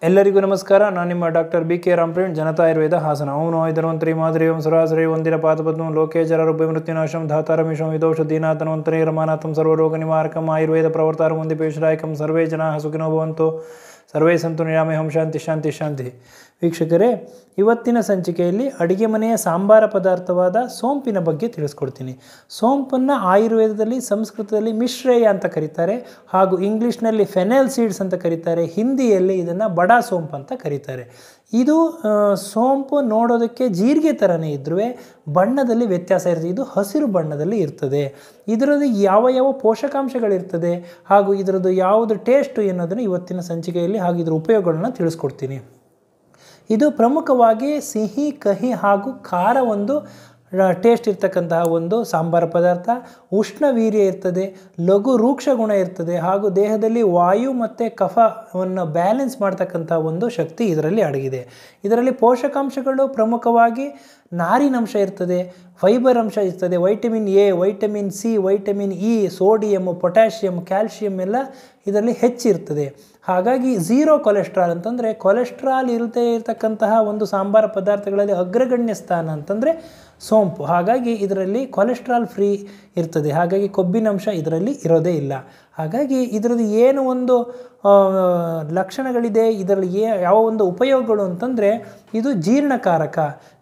ಎಲ್ಲರಿಗೂ ನಮಸ್ಕಾರ. ನಾನು ನಿಮ್ಮ ಡಾಕ್ಟರ್ BK ರಾಮಪ್ರೇಣ್, ಜನತಾ ಆಯುರ್ವೇದ ಹಾಸನ. ಓಂ ನಮೋ ಧನ್ವಂತರಿ ಮಾಧುರ್ಯಂ ಸುರಾಸರಿ ವಂದಿರ ಪಾದಪದ್ಮಂ ಲೋಕೆ ಜರರುಭ್ಯ ಮೃತ್ಯುನಾಶಂ ಧಾತಾರಮಿಷಂ ವಿದೋಷಧೀನಾ ಧನ್ವಂತರಿ ರಮಾನಾಥಂ ಸರ್ವರೋಗ ನಿವಾರಕಂ ಆಯುರ್ವೇದ ಪ್ರವರ್ತಾರಂ ವಂದೇ ಪೇಶರಾಯಕಂ. ಸರ್ವೇ ಜನಾಃ ಸುಖಿನೋ ಭವಂತು, ಸರ್ವೇ ಸಂತು ನಿರಾಮಯಂ. ಶಾಂತಿ ಶಾಂತಿ ಶಾಂತಿ. ವೀಕ್ಷಕರೇ, ಇವತ್ತಿನ ಸಂಚಿಕೆಯಲ್ಲಿ ಅಡುಗೆ ಮನೆಯ ಸಾಂಬಾರ ಪದಾರ್ಥವಾದ ಸೋಂಪಿನ ಬಗ್ಗೆ ತಿಳಿಸ್ಕೊಡ್ತೀನಿ. ಸೋಂಪನ್ನು ಆಯುರ್ವೇದದಲ್ಲಿ, ಸಂಸ್ಕೃತದಲ್ಲಿ ಮಿಶ್ರೇಯ ಅಂತ ಕರೀತಾರೆ, ಹಾಗೂ ಇಂಗ್ಲೀಷ್ನಲ್ಲಿ ಫೆನೆಲ್ ಸೀಡ್ಸ್ ಅಂತ ಕರೀತಾರೆ. ಹಿಂದಿಯಲ್ಲಿ ಇದನ್ನು ಬಡಾ ಸೋಂಪು ಅಂತ ಕರೀತಾರೆ. ಇದು ಸೋಂಪು ನೋಡೋದಕ್ಕೆ ಜೀರಿಗೆ ಥರನೇ ಇದ್ರೂ ಬಣ್ಣದಲ್ಲಿ ವ್ಯತ್ಯಾಸ ಇರ್ತದೆ. ಇದು ಹಸಿರು ಬಣ್ಣದಲ್ಲಿ ಇರ್ತದೆ. ಇದರಲ್ಲಿ ಯಾವ ಯಾವ ಪೋಷಕಾಂಶಗಳಿರ್ತದೆ ಹಾಗೂ ಇದರದ್ದು ಯಾವುದು ಟೇಸ್ಟು ಎನ್ನೋದನ್ನು ಇವತ್ತಿನ ಸಂಚಿಕೆಯಲ್ಲಿ ಹಾಗೂ ಇದರ ಉಪಯೋಗಗಳನ್ನ ತಿಳಿಸ್ಕೊಡ್ತೀನಿ. ಇದು ಪ್ರಮುಖವಾಗಿ ಸಿಹಿ, ಕಹಿ ಹಾಗೂ ಖಾರ ಒಂದು ಟೇಸ್ಟ್ ಇರ್ತಕ್ಕಂತಹ ಒಂದು ಸಾಂಬಾರ ಪದಾರ್ಥ. ಉಷ್ಣವೀರ್ಯ ಇರ್ತದೆ, ಲಘು ರೂಕ್ಷ ಗುಣ ಇರ್ತದೆ, ಹಾಗೂ ದೇಹದಲ್ಲಿ ವಾಯು ಮತ್ತು ಕಫವನ್ನು ಬ್ಯಾಲೆನ್ಸ್ ಮಾಡ್ತಕ್ಕಂಥ ಒಂದು ಶಕ್ತಿ ಇದರಲ್ಲಿ ಅಡಗಿದೆ. ಇದರಲ್ಲಿ ಪೋಷಕಾಂಶಗಳು ಪ್ರಮುಖವಾಗಿ ನಾರಿನಂಶ ಇರ್ತದೆ, ಫೈಬರ್ ಅಂಶ ಇರ್ತದೆ, vitamin A, vitamin C, vitamin E, sodium, potassium, calcium ಎಲ್ಲ ಇದರಲ್ಲಿ ಹೆಚ್ಚಿರ್ತದೆ. ಹಾಗಾಗಿ ಝೀರೋ ಕೊಲೆಸ್ಟ್ರಾಲ್ ಅಂತಂದರೆ ಕೊಲೆಸ್ಟ್ರಾಲ್ ಇಲ್ಲದೆ ಇರತಕ್ಕಂತಹ ಒಂದು ಸಾಂಬಾರ ಪದಾರ್ಥಗಳಲ್ಲಿ ಅಗ್ರಗಣ್ಯ ಸ್ಥಾನ ಅಂತಂದರೆ ಸೋಂಪು. ಹಾಗಾಗಿ ಇದರಲ್ಲಿ ಕೊಲೆಸ್ಟ್ರಾಲ್ ಫ್ರೀ ಇರ್ತದೆ. ಹಾಗಾಗಿ ಕೊಬ್ಬಿನಂಶ ಇದರಲ್ಲಿ ಇರೋದೇ ಇಲ್ಲ. ಹಾಗಾಗಿ ಇದರದ್ದು ಏನು ಒಂದು ಲಕ್ಷಣಗಳಿದೆ, ಇದರಲ್ಲಿ ಯಾವ ಒಂದು ಉಪಯೋಗಗಳು ಅಂತಂದರೆ ಇದು ಜೀರ್ಣಕಾರಕ.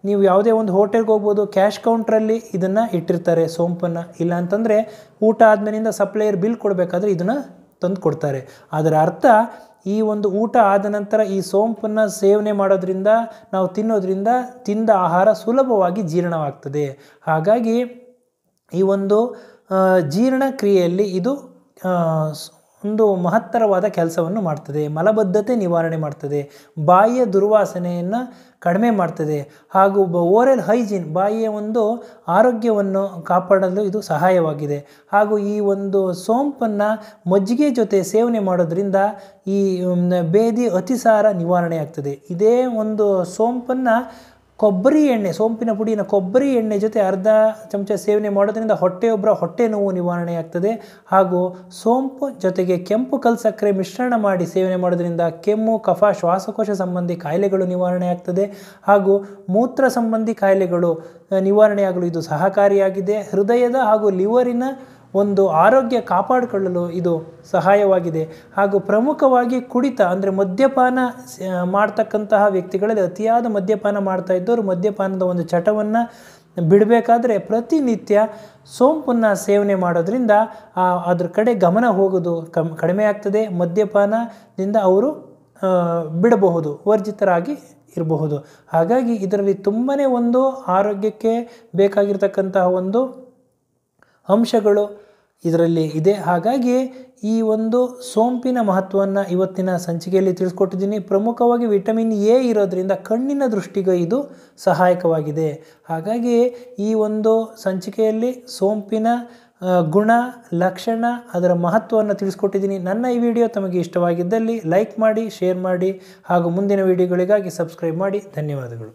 ನೀವು ಯಾವುದೇ ಒಂದು ಹೋಟೆಲ್ಗೆ ಹೋಗ್ಬೋದು, ಕ್ಯಾಶ್ ಕೌಂಟ್ರಲ್ಲಿ ಇದನ್ನು ಇಟ್ಟಿರ್ತಾರೆ ಸೋಂಪನ್ನು. ಇಲ್ಲ ಅಂತಂದರೆ ಊಟ ಆದಮೇಲಿಂದ ಸಪ್ಲೈಯರ್ ಬಿಲ್ ಕೊಡಬೇಕಾದ್ರೆ ಇದನ್ನು ತಂದು ಕೊಡ್ತಾರೆ. ಅದರ ಅರ್ಥ ಈ ಒಂದು ಊಟ ಆದ ನಂತರ ಈ ಸೋಂಪನ್ನು ಸೇವನೆ ಮಾಡೋದ್ರಿಂದ, ನಾವು ತಿನ್ನೋದ್ರಿಂದ ತಿಂದ ಆಹಾರ ಸುಲಭವಾಗಿ ಜೀರ್ಣವಾಗ್ತದೆ. ಹಾಗಾಗಿ ಈ ಒಂದು ಜೀರ್ಣಕ್ರಿಯೆಯಲ್ಲಿ ಇದು ಒಂದು ಮಹತ್ತರವಾದ ಕೆಲಸವನ್ನು ಮಾಡ್ತದೆ. ಮಲಬದ್ಧತೆ ನಿವಾರಣೆ ಮಾಡ್ತದೆ, ಬಾಯಿಯ ದುರ್ವಾಸನೆಯನ್ನು ಕಡಿಮೆ ಮಾಡ್ತದೆ, ಹಾಗೂ ಓರಲ್ ಹೈಜೀನ್, ಬಾಯಿಯ ಒಂದು ಆರೋಗ್ಯವನ್ನು ಕಾಪಾಡಲು ಇದು ಸಹಾಯವಾಗಿದೆ. ಹಾಗೂ ಈ ಒಂದು ಸೋಂಪನ್ನು ಮಜ್ಜಿಗೆ ಜೊತೆ ಸೇವನೆ ಮಾಡೋದ್ರಿಂದ ಈ ಬೇದಿ ಅತಿಸಾರ ನಿವಾರಣೆ ಆಗ್ತದೆ. ಇದೇ ಒಂದು ಸೋಂಪನ್ನು ಕೊಬ್ಬರಿ ಎಣ್ಣೆ, ಸೋಂಪಿನ ಪುಡಿನ ಕೊಬ್ಬರಿ ಎಣ್ಣೆ ಜೊತೆ ಅರ್ಧ ಚಮಚ ಸೇವನೆ ಮಾಡೋದ್ರಿಂದ ಹೊಟ್ಟೆ ನೋವು ನಿವಾರಣೆ ಆಗ್ತದೆ. ಹಾಗೂ ಸೋಂಪು ಜೊತೆಗೆ ಕೆಂಪು ಕಲ್ಲು ಸಕ್ಕರೆ ಮಿಶ್ರಣ ಮಾಡಿ ಸೇವನೆ ಮಾಡೋದ್ರಿಂದ ಕೆಮ್ಮು, ಕಫ, ಶ್ವಾಸಕೋಶ ಸಂಬಂಧಿ ಕಾಯಿಲೆಗಳು ನಿವಾರಣೆ ಆಗ್ತದೆ. ಹಾಗೂ ಮೂತ್ರ ಸಂಬಂಧಿ ಕಾಯಿಲೆಗಳು ನಿವಾರಣೆಯಾಗಲು ಇದು ಸಹಕಾರಿಯಾಗಿದೆ. ಹೃದಯದ ಹಾಗೂ ಲಿವರಿನ ಒಂದು ಆರೋಗ್ಯ ಕಾಪಾಡಿಕೊಳ್ಳಲು ಇದು ಸಹಾಯವಾಗಿದೆ. ಹಾಗೂ ಪ್ರಮುಖವಾಗಿ ಕುಡಿತ ಅಂದರೆ ಮದ್ಯಪಾನ ಮಾಡ್ತಕ್ಕಂತಹ ವ್ಯಕ್ತಿಗಳಲ್ಲಿ, ಅತಿಯಾದ ಮದ್ಯಪಾನ ಮಾಡ್ತಾ ಇದ್ದವರು ಮದ್ಯಪಾನದ ಒಂದು ಚಟವನ್ನು ಬಿಡಬೇಕಾದ್ರೆ ಪ್ರತಿನಿತ್ಯ ಸೋಂಪನ್ನು ಸೇವನೆ ಮಾಡೋದ್ರಿಂದ ಅದ್ರ ಕಡೆ ಗಮನ ಹೋಗೋದು ಕಡಿಮೆ ಆಗ್ತದೆ. ಮದ್ಯಪಾನದಿಂದ ಅವರು ಬಿಡಬಹುದು, ವರ್ಜಿತರಾಗಿ ಇರಬಹುದು. ಹಾಗಾಗಿ ಇದರಲ್ಲಿ ತುಂಬಾ ಒಂದು ಆರೋಗ್ಯಕ್ಕೆ ಬೇಕಾಗಿರ್ತಕ್ಕಂತಹ ಒಂದು ಅಂಶಗಳು ಇದರಲ್ಲಿ ಇದೆ. ಹಾಗಾಗಿ ಈ ಒಂದು ಸೋಂಪಿನ ಮಹತ್ವವನ್ನು ಇವತ್ತಿನ ಸಂಚಿಕೆಯಲ್ಲಿ ತಿಳಿಸ್ಕೊಟ್ಟಿದ್ದೀನಿ. ಪ್ರಮುಖವಾಗಿ ವಿಟಮಿನ್ ಎ ಇರೋದ್ರಿಂದ ಕಣ್ಣಿನ ದೃಷ್ಟಿಗೆ ಇದು ಸಹಾಯಕವಾಗಿದೆ. ಹಾಗಾಗಿ ಈ ಒಂದು ಸಂಚಿಕೆಯಲ್ಲಿ ಸೋಂಪಿನ ಗುಣ, ಲಕ್ಷಣ, ಅದರ ಮಹತ್ವವನ್ನು ತಿಳಿಸ್ಕೊಟ್ಟಿದ್ದೀನಿ. ನನ್ನ ಈ ವಿಡಿಯೋ ತಮಗೆ ಇಷ್ಟವಾಗಿದ್ದಲ್ಲಿ ಲೈಕ್ ಮಾಡಿ, ಶೇರ್ ಮಾಡಿ, ಹಾಗೂ ಮುಂದಿನ ವಿಡಿಯೋಗಳಿಗಾಗಿ ಸಬ್ಸ್ಕ್ರೈಬ್ ಮಾಡಿ. ಧನ್ಯವಾದಗಳು.